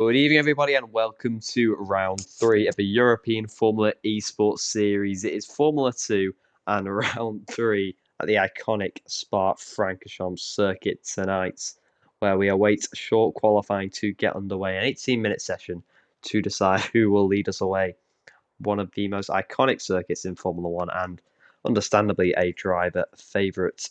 Good evening, everybody, and welcome to round 3 of the European Formula Esports Series. It is Formula 2 and round 3 at the iconic Spa-Francorchamps circuit tonight, where we await short qualifying to get underway, an 18-minute session to decide who will lead us away. One of the most iconic circuits in Formula 1 and, understandably, a driver favourite.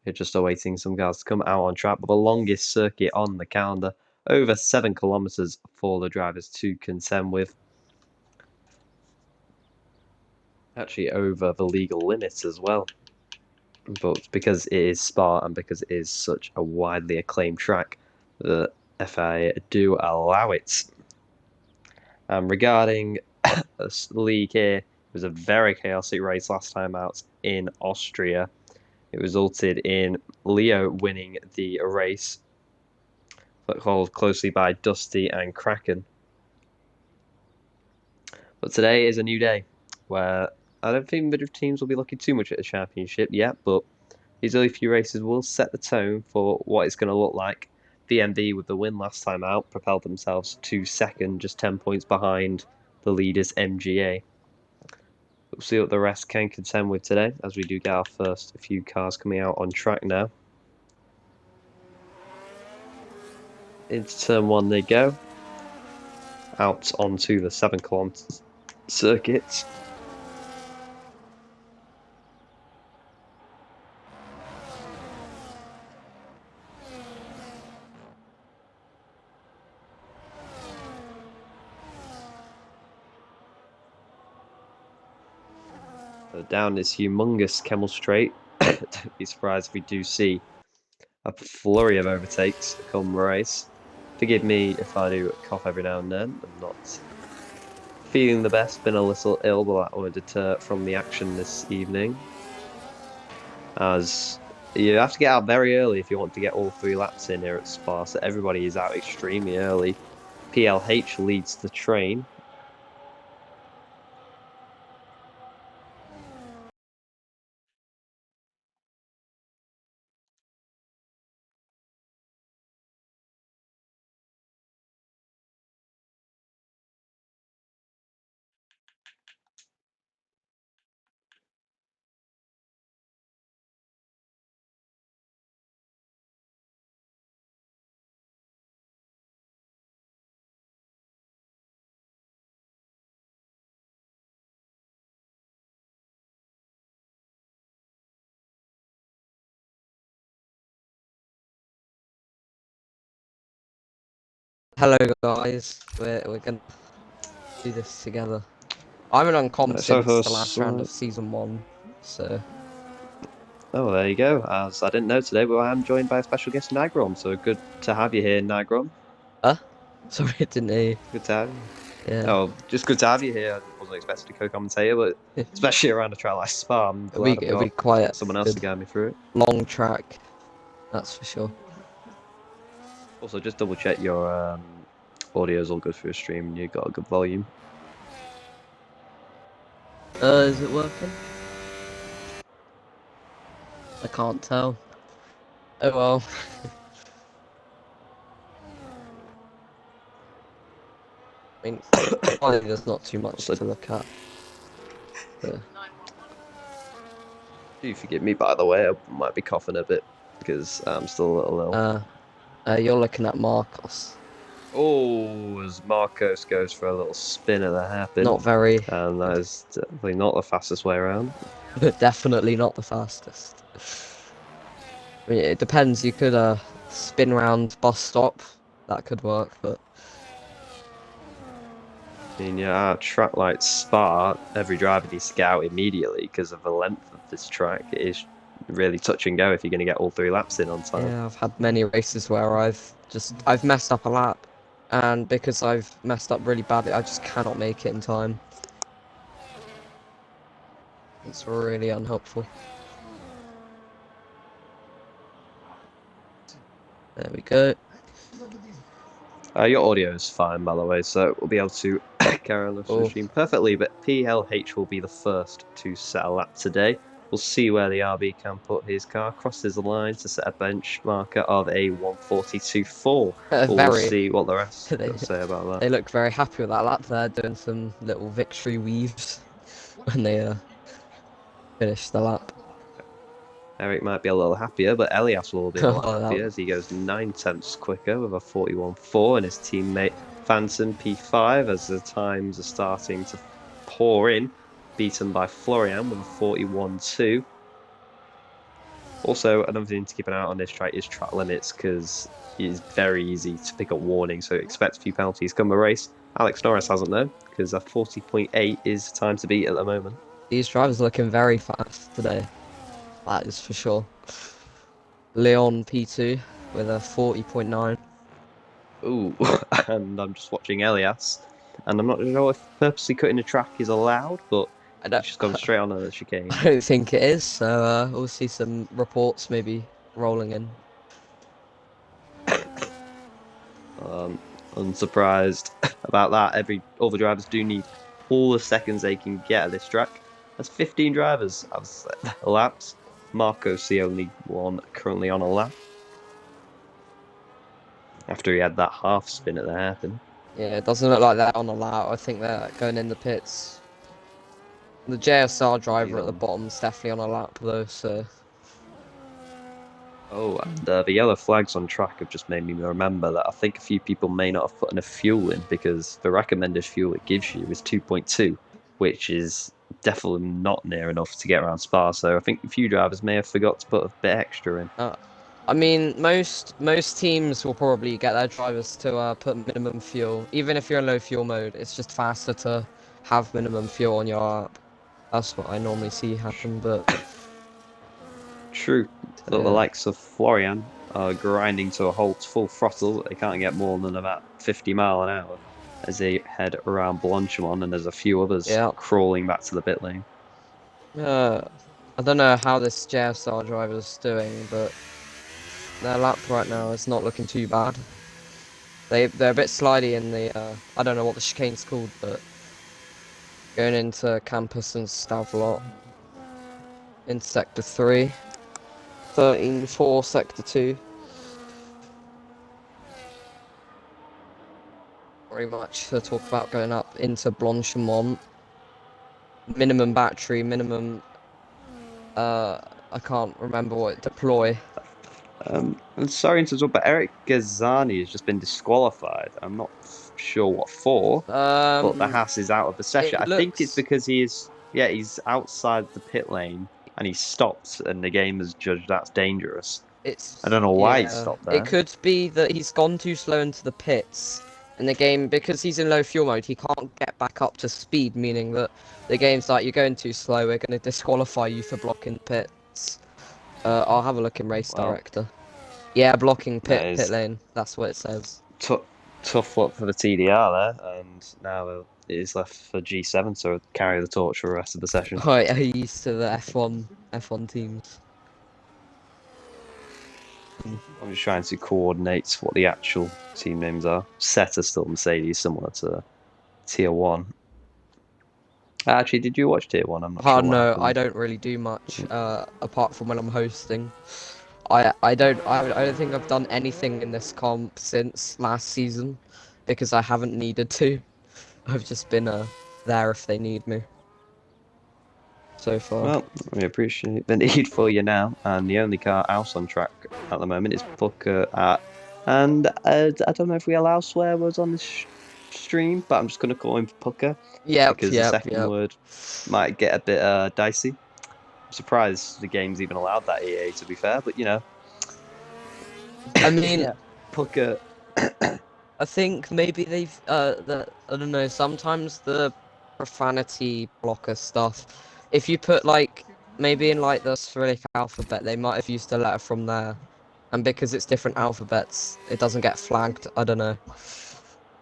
We're just awaiting some cars to come out on track, but the longest circuit on the calendar, over 7 kilometres for the drivers to contend with. Actually over the legal limits as well. But because it is Spa and because it is such a widely acclaimed track, the FIA do allow it. Regarding the league here, it was a very chaotic race last time out in Austria. It resulted in Leo winning the race, followed closely by Dusty and Kraken. But today is a new day where I don't think the teams will be looking too much at the championship yet, but these early few races will set the tone for what it's going to look like. VMB, with the win last time out, propelled themselves to second, just 10 points behind the leaders MGA. We'll see what the rest can contend with today, as we do get our first few cars coming out on track now. Into turn 1 they go. Out onto the 7 kilometres circuit. Down this humongous Kemmel Straight. Don't be surprised if we do see a flurry of overtakes come race. Forgive me if I do cough every now and then. I'm not feeling the best, been a little ill, but that won't deter from the action this evening. As you have to get out very early if you want to get all 3 laps in here at Spa, so everybody is out extremely early. PLH leads the train. Hello guys, we're gonna do this together. I'm an uncom since the last round of season 1, so. Oh, there you go. As I didn't know today, but I am joined by a special guest, Nigrom. So good to have you here, Nigrom. Sorry, I didn't hear you. Good to have you. Yeah. Oh, just good to have you here. I wasn't expected to co-commentate here, but especially around a trail like Spa, I'm glad It'll I've be got quite someone else to guide me through it. Long track, that's for sure. Also, just double check your audio is all good for your stream and you've got a good volume. Is it working? I can't tell. Oh well. I mean, there's not too much to look at. Do forgive me, by the way, I might be coughing a bit because I'm still a little ill. You're looking at Marcos. Oh, as Marcos goes for a little spin at the hairpin. Not very. And that is definitely not the fastest way around. Definitely not the fastest. I mean, it depends. You could spin round bus stop. That could work, but. I mean, yeah, at track like Spa, every driver needs to get out immediately because of the length of this track. It is really touch and go if you're going to get all 3 laps in on time. Yeah, I've had many races where I've messed up a lap, and because I've messed up really badly, I just cannot make it in time. It's really unhelpful. There we go. Your audio is fine, by the way, so we'll be able to carry on the stream perfectly, but PLH will be the first to set a lap today. We'll see where the RB can put his car. Crosses the line to set a bench marker of a 1:42.4. We'll Very. see what the rest They, got to say about that. they look very happy with that lap there, doing some little victory weaves when they finish the lap. Eric might be a little happier, but Elias will be a lot Oh, happier as he goes 9 tenths quicker with a 41.4, and his teammate Fanson P5 as the times are starting to pour in, beaten by Florian with a 41.2. Also, another thing to keep an eye on this track is track limits because it is very easy to pick up warnings, so expect a few penalties come the race. Alex Norris hasn't though, because a 40.8 is time to beat at the moment. These drivers are looking very fast today. That is for sure. Leon P2 with a 40.9. Ooh, and I'm just watching Elias, and I'm not sure if purposely cutting the track is allowed, but I don't, it's just gone straight on the chicane. I don't think it is, so we'll see some reports maybe rolling in. Unsurprised about that. All the drivers do need all the seconds they can get at this track. There's 15 drivers have laps. Marco's the only one currently on a lap. After he had that half spin at the hairpin. Yeah, it doesn't look like they're on a lap. I think they're going in the pits. The JSR driver at the bottom is definitely on a lap though, so. Oh, and the yellow flags on track have just made me remember that I think a few people may not have put enough fuel in because the recommended fuel it gives you is 2.2, which is definitely not near enough to get around Spa. So I think a few drivers may have forgot to put a bit extra in. I mean, most teams will probably get their drivers to put minimum fuel. Even if you're in low fuel mode, it's just faster to have minimum fuel on your app. That's what I normally see happen, but. True, but the likes of Florian are grinding to a halt full throttle. They can't get more than about 50 mile an hour as they head around Blanchimont, and there's a few others crawling back to the pit lane. I don't know how this JSR driver's doing, but their lap right now is not looking too bad. They're a bit slidey in the I don't know what the chicane's called, but going into Campus and Stavlot in Sector 3. 13-4 Sector 2. Very much to talk about going up into Blanchimont. Minimum battery, minimum I can't remember what deploy. I'm sorry to talk, but Eric Gazani has just been disqualified. I'm not sure what for, but the Haas is out of the session. I think it's because he's outside the pit lane and he stopped, and the game has judged that's dangerous. I don't know why he stopped there. It could be that he's gone too slow into the pits, and the game, because he's in low fuel mode, he can't get back up to speed, meaning that the game's like, you're going too slow, we're going to disqualify you for blocking pits. I'll have a look in Race Director. Yeah, blocking pit lane, that's what it says. Tough luck for the TDR there, and now it is left for G7 to carry the torch for the rest of the session. Oh, yeah, used to the F1 teams. I'm just trying to coordinate what the actual team names are. Seta still Mercedes, similar to Tier 1. Actually, did you watch Tier 1? I'm not sure. No, I don't really do much apart from when I'm hosting. I don't think I've done anything in this comp since last season because I haven't needed to. I've just been there if they need me. So far. Well, we appreciate the need for you now, and the only car else on track at the moment is Booker and I don't know if we allow swear words on this stream, but I'm just going to call him Pucker. Because the second word might get a bit dicey. I'm surprised the game's even allowed that EA, to be fair, but you know. I mean, Pucker. I think maybe they've I don't know. Sometimes the profanity blocker stuff. If you put like maybe in like the Cyrillic alphabet, they might have used a letter from there, and because it's different alphabets, it doesn't get flagged. I don't know.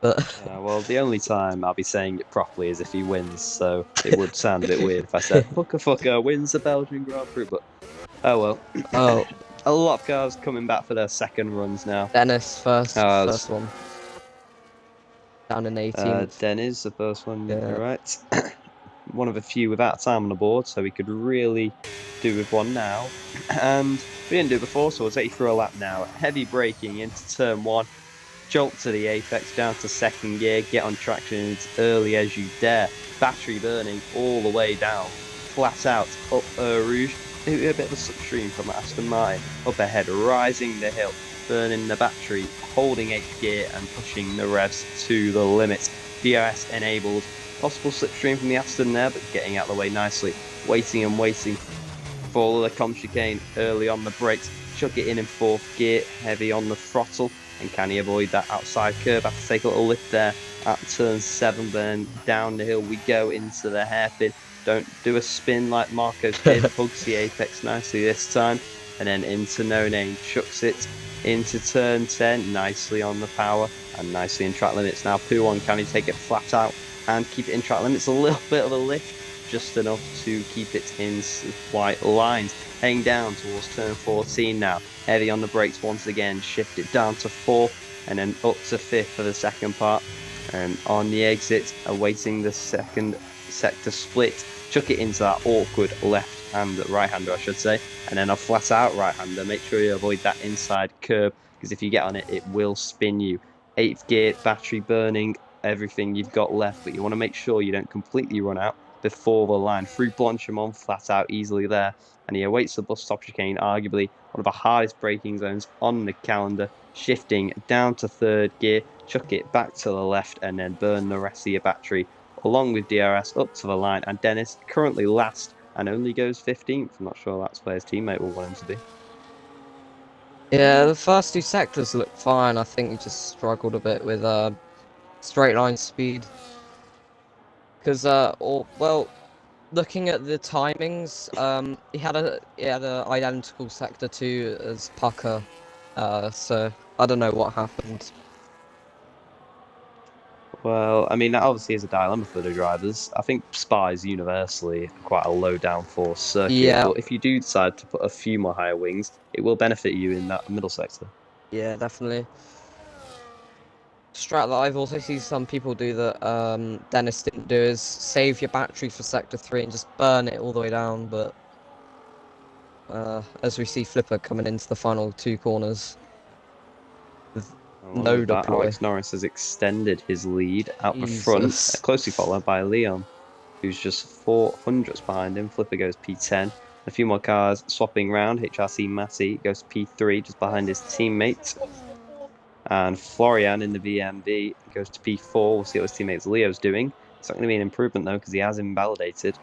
But well, the only time I'll be saying it properly is if he wins, so it would sound a bit weird if I said Fucker wins the Belgian Grand Prix, but oh well. Oh. A lot of cars coming back for their second runs now. Dennis first one. Down in 18th. Dennis, the first one, right. One of a few without time on the board, so he could really do with one now. And we didn't do it before, so we'll take you through a lap now. Heavy braking into turn 1. Jolt to the apex, down to second gear, get on traction as early as you dare. Battery burning all the way down. Flat out, up Rouge, a bit of a slipstream from Aston Martin. Up ahead, rising the hill, burning the battery, holding 8th gear and pushing the revs to the limit. DRS enabled. Possible slipstream from the Aston there, but getting out of the way nicely. Waiting and waiting for the comp chicane early on the brakes. Chuck it in 4th gear, heavy on the throttle. And can he avoid that outside curve? Have to take a little lift there at turn 7. Then down the hill we go into the hairpin. Don't do a spin like Marcos did. Hugs the apex nicely this time. And then into no name. Chucks it into turn 10. Nicely on the power. And nicely in track limits. Now P1, can he take it flat out and keep it in track limits? A little bit of a lift. Just enough to keep it in white lines. Heading down towards turn 14 now. Heavy on the brakes once again. Shift it down to 4th and then up to 5th for the second part. And on the exit, awaiting the second sector split. Chuck it into that awkward right-hander, I should say. And then a flat-out right-hander. Make sure you avoid that inside curb, because if you get on it, it will spin you. 8th gear, battery burning, everything you've got left. But you want to make sure you don't completely run out before the line. Through Blanchimont, flat out easily there. And he awaits the bus stop chicane, arguably one of the hardest braking zones on the calendar. Shifting down to 3rd gear, chuck it back to the left and then burn the rest of your battery along with DRS up to the line. And Dennis currently last and only goes 15th. I'm not sure that's where his teammate will want him to be. Yeah, the first 2 sectors look fine. I think he just struggled a bit with straight line speed. Because looking at the timings, he had a identical sector 2 as Pucker. So I don't know what happened. Well, I mean, that obviously is a dilemma for the drivers. I think Spa is universally quite a low downforce circuit, Yeah. but if you do decide to put a few more higher wings, it will benefit you in that middle sector. Yeah, definitely. Strat that I've also seen some people do that Dennis didn't do is save your battery for sector 3 and just burn it all the way down, but as we see Flipper coming into the final 2 corners with no deploy. Alex Norris has extended his lead out the front, closely followed by Leon, who's just 4 hundredths behind him. Flipper goes P10. A few more cars swapping round. HRC Matty goes P3 just behind his teammate. And Florian in the VMB goes to P4. We'll see what his teammate Leo's doing. It's not going to be an improvement though, because he has invalidated.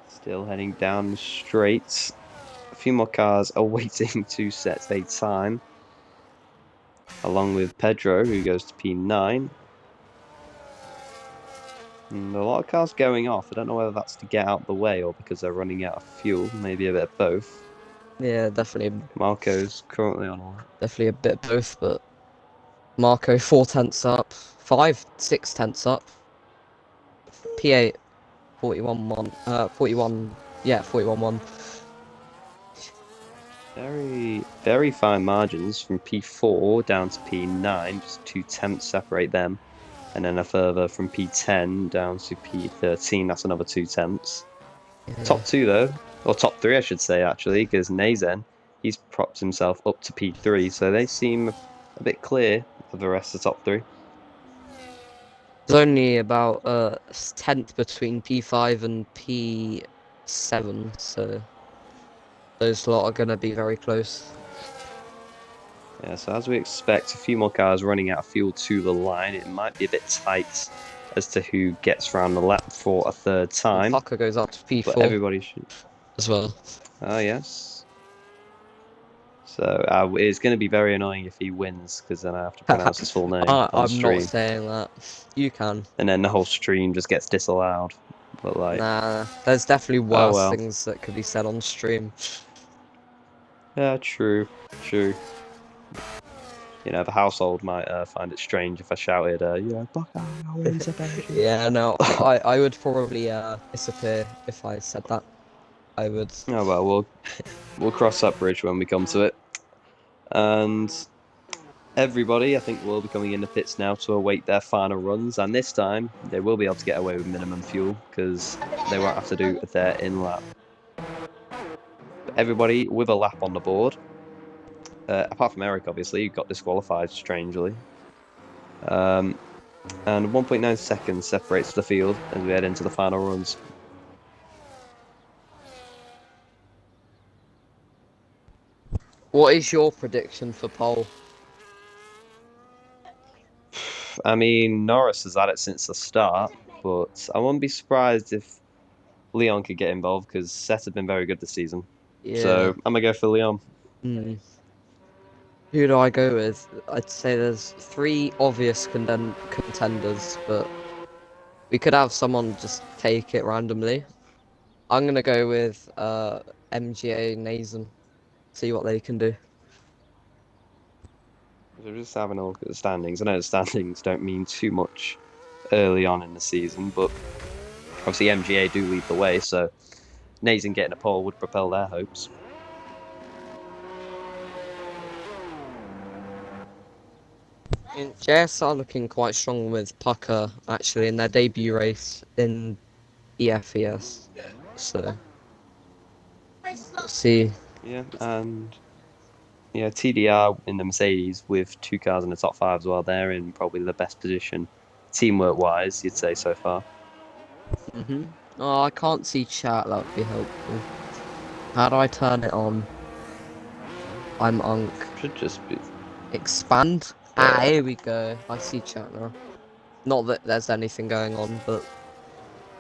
Still heading down the straight. A few more cars are waiting to set their time. Along with Pedro, who goes to P9. And a lot of cars going off. I don't know whether that's to get out the way or because they're running out of fuel. Maybe a bit of both. Yeah, definitely. Marco's currently on a lap. Definitely a bit of both, but Marco 4 tenths up, 6 tenths up. P8 41-1, 41-1. Very, very fine margins from P4 down to P9. Just 2 tenths separate them. And then a further from P10 down to P13. That's another 2 tenths. Yeah. Top 2 though, or top 3 I should say actually, because Nazen, he's propped himself up to P3. So they seem a bit clear of the rest of the top 3. There's only about a tenth between P5 and P7, so those lot are going to be very close. Yeah, so as we expect, a few more cars running out of fuel to the line. It might be a bit tight as to who gets round the lap for a 3rd time. Tucker goes up to P4. But everybody should. As well. Oh, yes. So it's going to be very annoying if he wins, because then I have to pronounce his full name on stream. I'm not saying that. You can. And then the whole stream just gets disallowed. But like, nah, there's definitely worse things that could be said on stream. Yeah, true. You know, the household might find it strange if I shouted, Buckeye always a Belgian. Yeah, no, I would probably disappear if I said that. I would. Oh well, we'll cross that bridge when we come to it. And Everybody, I think, will be coming in the pits now to await their final runs, and this time they will be able to get away with minimum fuel because they won't have to do their in lap. Everybody with a lap on the board, apart from Eric, obviously, who got disqualified strangely. And 1.9 seconds separates the field as we head into the final runs. What is your prediction for pole? I mean, Norris has had it since the start, but I wouldn't be surprised if Leon could get involved because Seth has been very good this season. Yeah. So I'm gonna go for Leon. Who do I go with? I'd say there's 3 obvious contenders, but we could have someone just take it randomly. I'm gonna go with MGA Nazen. See what they can do. So just having a look at the standings. I know the standings don't mean too much early on in the season, but obviously MGA do lead the way, so Nazen getting a pole would propel their hopes. JS are looking quite strong with Pucker actually in their debut race in EFES. So let's see. Yeah, and yeah, TDR in the Mercedes with 2 cars in the top 5 as well. They're in probably the best position, teamwork wise, you'd say so far. Oh, I can't see chat. That would be helpful. How do I turn it on? I'm Unk. Should just be Expand. Ah, here we go. I see chat now. Not that there's anything going on, but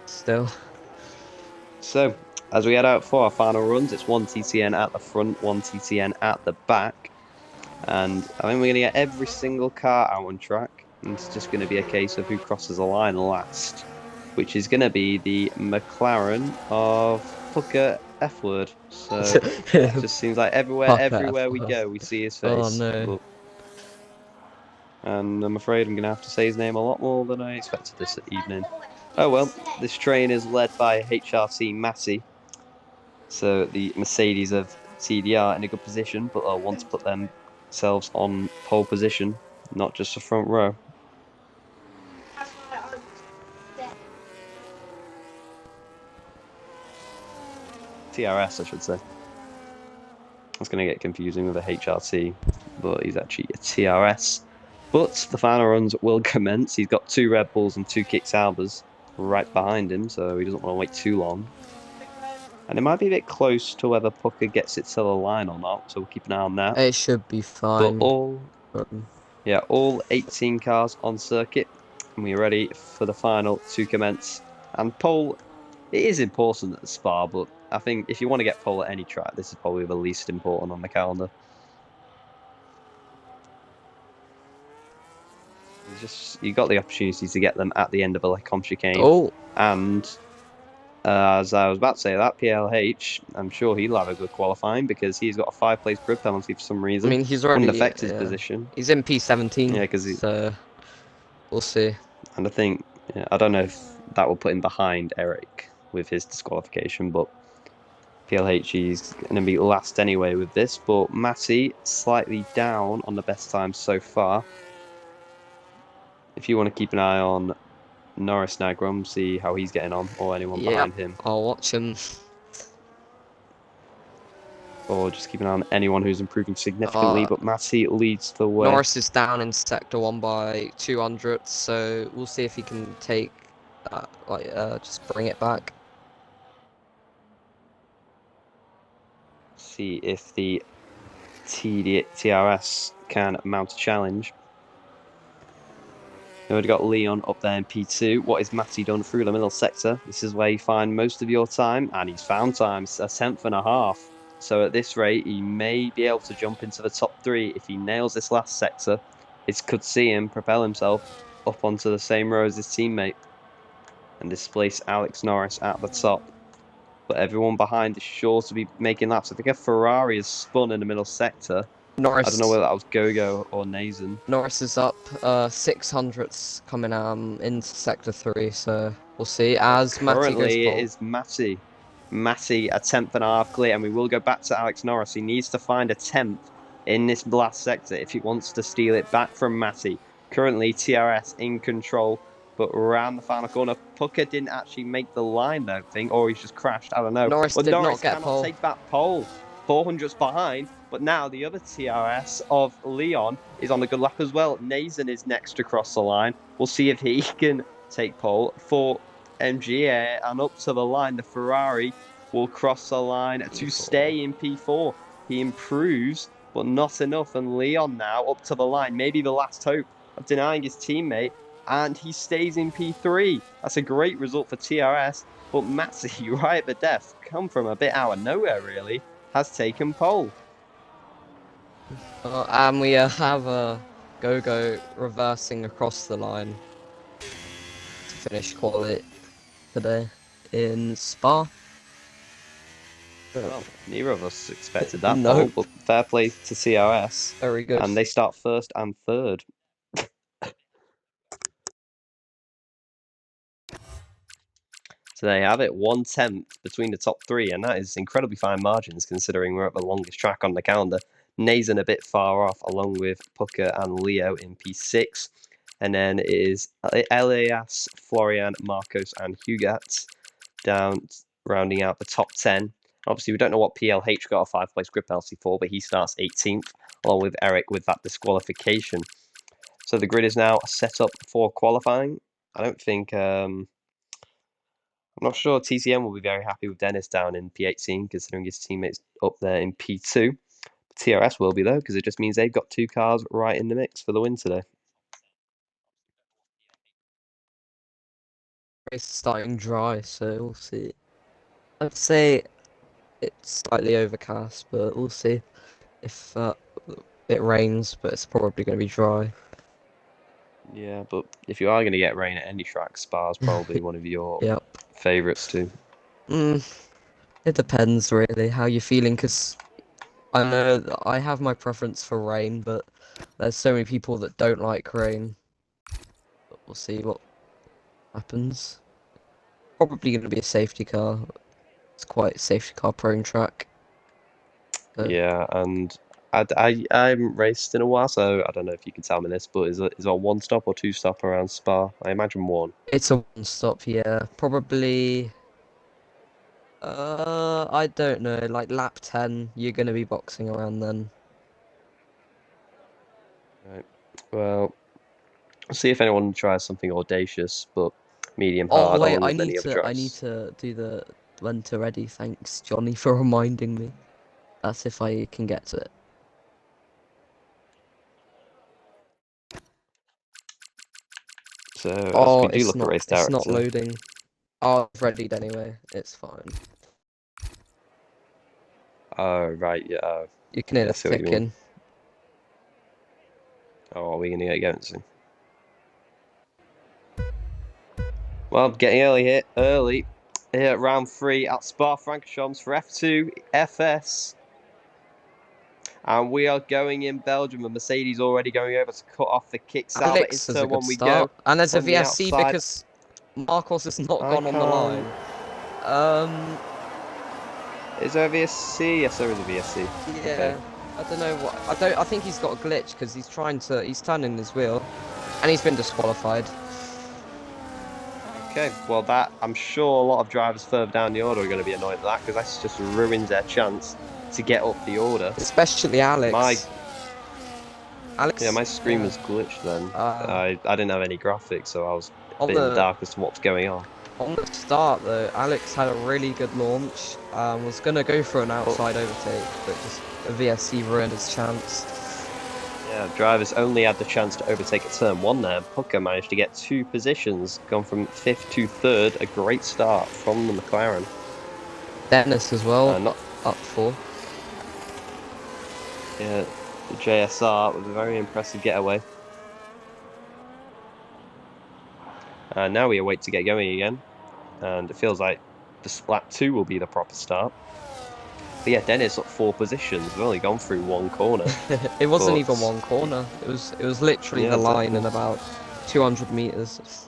still. So, as we head out for our final runs, it's 1 TTN at the front, 1 TTN at the back. And I think we're going to get every single car out on track. And it's just going to be a case of who crosses the line last, which is going to be the McLaren of Pucker F-word. So, it just seems like everywhere we go, we see his face. Oh, no. And I'm afraid I'm going to have to say his name a lot more than I expected this evening. Oh well, this train is led by HRT Matty. So the Mercedes of TDR in a good position, but they'll want to put themselves on pole position, not just the front row. TRS, I should say. It's going to get confusing with a HRT, but he's actually a TRS. But the final runs will commence. He's got 2 Red Bulls and 2 Kick Saubers right behind him, so he doesn't want to wait too long. And it might be a bit close to whether Pucker gets it to the line or not, so we'll keep an eye on that. It should be fine. But all 18 cars on circuit, and we're ready for the final to commence. And pole, it is important at the Spa, but I think if you want to get pole at any track, this is probably the least important on the calendar. You got the opportunity to get them at the end of a Lecombe chicane. Oh, and as I was about to say that, PLH, I'm sure he'll have a good qualifying because he's got a 5-place grid penalty for some reason. I mean, he's already wouldn't affect his position. He's in P17. Yeah, because so we'll see. And I think I don't know if that will put him behind Eric with his disqualification, but PLH is going to be last anyway with this. But Matty slightly down on the best time so far. If you want to keep an eye on Norris Nagrum, see how he's getting on, or anyone behind him. I'll watch him. Or just keep an eye on anyone who's improving significantly, but Matty leads the way. Norris is down in Sector 1 by 200, so we'll see if he can take that, just bring it back. See if the TRS can mount a challenge. We've already got Leon up there in P2. What has Matty done through the middle sector? This is where you find most of your time, and he's found times, a 10th and a half. So at this rate, he may be able to jump into the top 3 if he nails this last sector. It could see him propel himself up onto the same row as his teammate and displace Alex Norris at the top. But everyone behind is sure to be making laps. I think a Ferrari has spun in the middle sector. Norris, I don't know whether that was Gogo or Nazen. Norris is up 600ths coming into Sector 3, so we'll see. As Matty Currently, goes it is Matty, a 10th and a half clear, and we will go back to Alex Norris. He needs to find a 10th in this last sector if he wants to steal it back from Matty. Currently, TRS in control, but around the final corner, Pucker didn't actually make the line, I don't think, or he's just crashed. I don't know. Norris But did Norris not get cannot pole. take that pole. 400's behind, but now the other TRS of Leon is on a good lap as well. Nathan is next to cross the line. We'll see if he can take pole for MGA, and up to the line, the Ferrari will cross the line to stay in P4. He improves, but not enough, and Leon now up to the line, maybe the last hope of denying his teammate, and he stays in P3. That's a great result for TRS, but Matty, right at the death, come from a bit out of nowhere really, has taken pole. And we have a Go-Go reversing across the line to finish quali today in Spa. Well, neither of us expected that Nope. pole, but fair play to TRS. Very good. And they start first and third. So they have it, 1/10 between the top three, and that is incredibly fine margins considering we're at the longest track on the calendar. Nathan a bit far off, along with Pucker and Leo in P6. And then it is Elias, Florian, Marcos, and Hugat down, rounding out the top 10. Obviously, we don't know what PLH got a 5-place grip penalty for, but he starts 18th, along with Eric with that disqualification. So the grid is now set up for qualifying. I don't think... I'm not sure TCM will be very happy with Dennis down in P18, considering his teammates up there in P2. TRS will be, though, because it just means they've got 2 cars right in the mix for the win today. It's starting dry, so we'll see. I'd say it's slightly overcast, but we'll see if it rains, but it's probably going to be dry. Yeah, but if you are going to get rain at any track, Spa's probably one of your Yep. favourites too. It depends really how you're feeling, because I know that I have my preference for rain, but there's so many people that don't like rain. But we'll see what happens. Probably going to be a safety car. It's quite a safety car prone track. Yeah, and I haven't raced in a while, so I don't know if you can tell me this, but is it a 1-stop or 2-stop around Spa? I imagine 1. It's a 1-stop, yeah. Probably. I don't know. Like lap 10, you're gonna be boxing around then. Right. Well, we'll see if anyone tries something audacious, but medium hard. Oh wait, along with many other I need drivers. to do the when to ready. Thanks, Johnny, for reminding me. That's if I can get to it. So as Oh, we do look at race director. it's not loading. Oh, I've readied anyway. It's fine. Oh right, yeah. You can hear the ticking. Oh, are we gonna get going soon? Well, getting early here at round 3 at Spa-Francorchamps for F2 EFES. And we are going in Belgium, and Mercedes already going over to cut off the kicks out. Alex is a good start. And there's a VSC because Marcos has not gone on the line. Is there a VSC? Yes, there is a VSC. Yeah. Okay. I don't know what. I think he's got a glitch because he's turning his wheel, and he's been disqualified. Okay, well I'm sure a lot of drivers further down the order are going to be annoyed at that, because that just ruins their chance to get up the order. Especially Alex. Alex. Yeah, my screen was glitched then. I didn't have any graphics, so I was a bit in the dark as to what's going on. On the start though, Alex had a really good launch. Was gonna go for an outside overtake, but just a VSC ruined his chance. Yeah, drivers only had the chance to overtake at turn 1 there. Pucker managed to get 2 positions, gone from 5th to 3rd. A great start from the McLaren. Dennis as well, not up 4. Yeah, the JSR was a very impressive getaway. And now we await to get going again. And it feels like the lap 2 will be the proper start. But yeah, Dennis up 4 positions. We've only gone through 1 corner. It wasn't even 1 corner. It was literally the line in about 200 meters.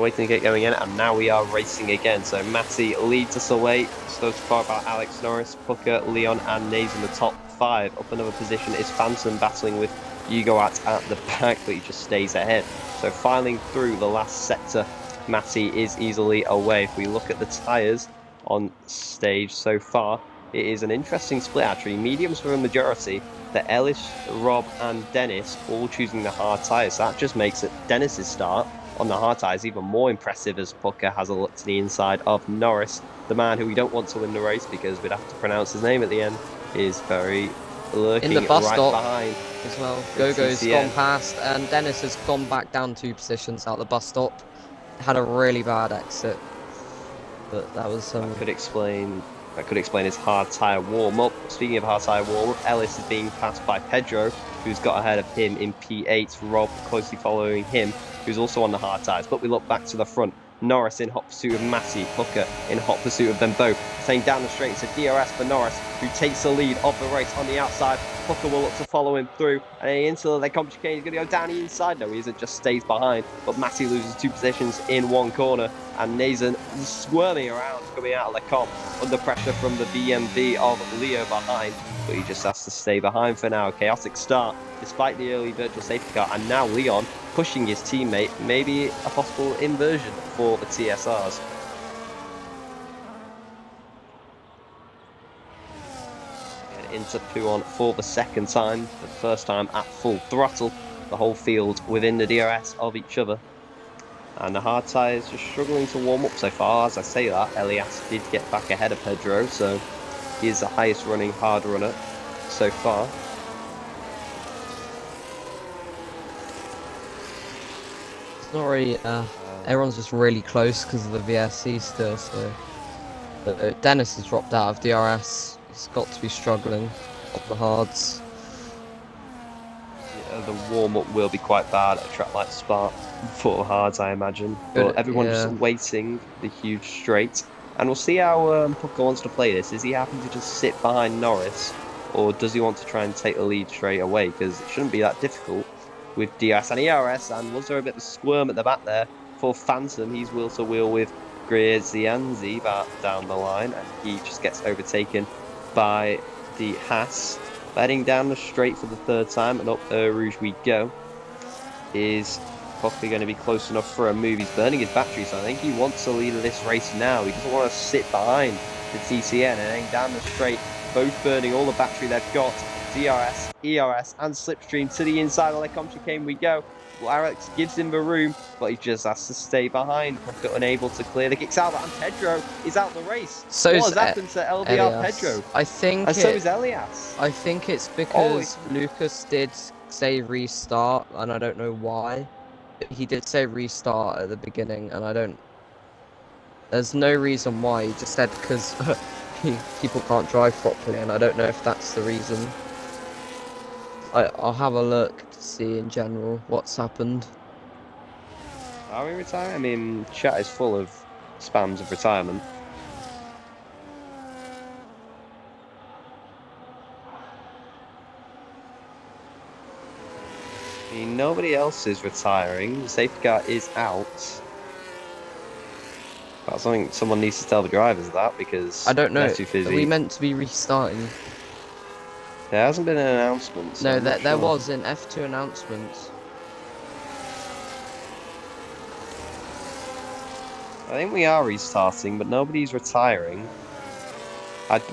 waiting to get going in, and now we are racing again. So Matty leads us away, so far about Alex Norris, Pucker, Leon, and Nays in the top 5. Up another position is Phantom battling with Ugoat at the back, but he just stays ahead. So filing through the last sector, Matty is easily away. If we look at the tyres on stage so far, it is an interesting split actually. Mediums for a majority. The Ellis, Rob, and Dennis all choosing the hard tyres. That just makes it Dennis's start on the hard tyres even more impressive as Pucker has a look to the inside of Norris. The man who we don't want to win the race because we'd have to pronounce his name at the end is very lurking in the bus right stop behind as well. Gogo's gone past, and Dennis has gone back down 2 positions out the bus stop. Had a really bad exit, but that was That could explain his hard tyre warm-up. Speaking of hard tyre warm-up, Ellis is being passed by Pedro, who's got ahead of him in P8. Rob closely following him, who's also on the hard tyres. But we look back to the front. Norris in hot pursuit of Matty, Pucker in hot pursuit of them both. Staying down the straight, it's a DRS for Norris, who takes the lead of the race on the outside. Pucker will look to follow him through, and into the chicane, he's going to go down the inside. No, he isn't, just stays behind. But Matty loses 2 positions in one corner, and Nathan squirming around coming out of the comp under pressure from the BMB of Leo behind, but he just has to stay behind for now. Chaotic start despite the early virtual safety car, and now Leon pushing his teammate, maybe a possible inversion for the TSRs. And into Puon for the second time, the first time at full throttle, the whole field within the DRS of each other. And the hard tyres just struggling to warm up so far. As I say that, Elias did get back ahead of Pedro, so he is the highest running hard runner so far. It's not really, everyone's just really close because of the VSC still, so. But Dennis has dropped out of DRS. He's got to be struggling on the hards. Yeah, the warm-up will be quite bad at a track like Spa for the hards, I imagine. But everyone's just waiting the huge straight. And we'll see how Pucker wants to play this. Is he happy to just sit behind Norris, or does he want to try and take the lead straight away? Because it shouldn't be that difficult with DRS and ERS. And was there a bit of a squirm at the back there for Phantom? He's wheel to wheel with Grazianzi back down the line, and he just gets overtaken by the Haas. Heading down the straight for the 3rd time, and up Rouge we go. Is Pucker going to be close enough for a move? He's burning his battery, so I think he wants to lead this race now. He doesn't want to sit behind the TCN, and heading down the straight, both burning all the battery they've got. DRS, ERS, and Slipstream to the inside of the chicane we go. Well, Alex gives him the room, but he just has to stay behind. Pucker unable to clear the kicks out, and Pedro is out the race. So what has happened to LBR Pedro? I think, and so is Elias. I think it's because Lucas did say restart, and I don't know why. He did say restart at the beginning, and I don't. There's no reason why. He just said because people can't drive properly, and I don't know if that's the reason. I'll have a look to see in general what's happened. Are we retiring? I mean, chat is full of spams of retirement. I mean, nobody else is retiring. The safety car is out. But I think someone needs to tell the drivers that, because I don't know. Are we meant to be restarting? There hasn't been an announcement. So no, there was an F2 announcement. I think we are restarting, but nobody's retiring.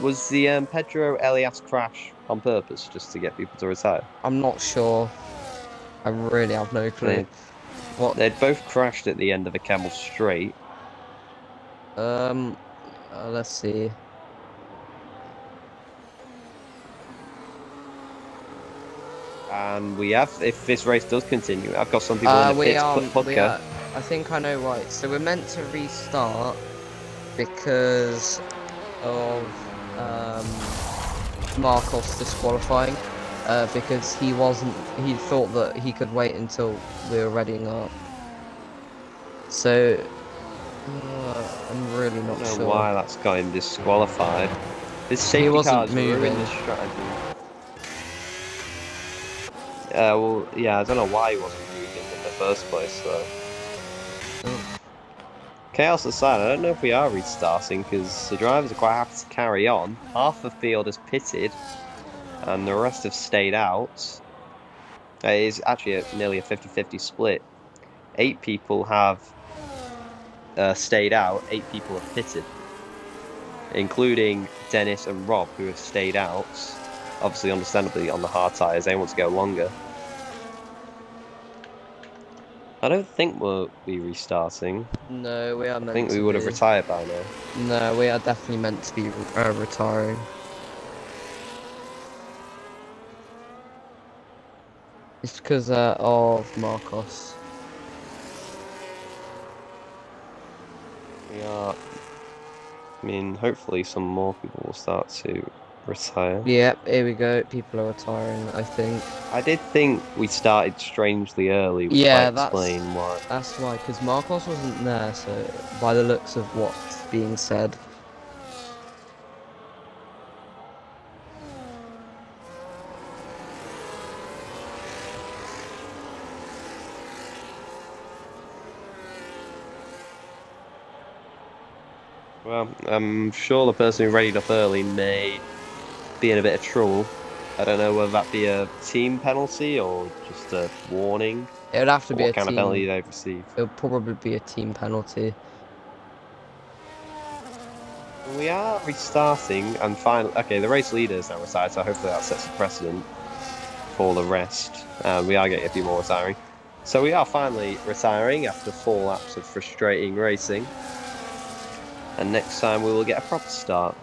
Was the Pedro Elias crash on purpose, just to get people to retire? I'm not sure. I really have no clue. They'd both crashed at the end of the Camel Straight. Let's see. And we have, if this race does continue, I've got some people in the pits. I think I know why. So we're meant to restart because of Marcos disqualifying. Because he thought that he could wait until we were readying up. So I'm really not sure. I don't know why that's got him disqualified. This safety car's ruined the strategy. Well, yeah, I don't know why he wasn't moving in the first place, though. Chaos aside, I don't know if we are restarting because the drivers are quite happy to carry on. Half the field has pitted and the rest have stayed out. It is actually nearly a 50-50 split. 8 people have stayed out, 8 people have pitted, including Dennis and Rob, who have stayed out. Obviously, understandably, on the hard tyres, they want to go longer. I don't think we'll be restarting. No, we are I meant think we to would have be. retired by now. No, we are definitely meant to be retiring. It's because of Marcos. We are. I mean, hopefully, some more people will start to retire. Yep, here we go. People are retiring, I think. I did think we started strangely early, which might Yeah, explain why. that's why, because Marcos wasn't there, so by the looks of what's being said. Well, I'm sure the person who readied up early may be in a bit of trouble. I don't know whether that be a team penalty or just a warning, It would have to or be a what kind of penalty team. they've received. It would probably be a team penalty. We are restarting and finally. Okay, the race leader is now retired, so hopefully that sets a precedent for the rest. We are getting a few more retiring. So we are finally retiring after 4 laps of frustrating racing. And next time we will get a proper start.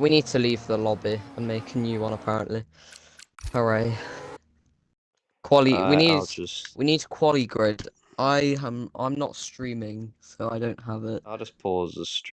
We need to leave the lobby and make a new one, apparently. Hooray. Quali, I'll just we need quali grid. I'm not streaming, so I don't have it. I'll just pause the stream.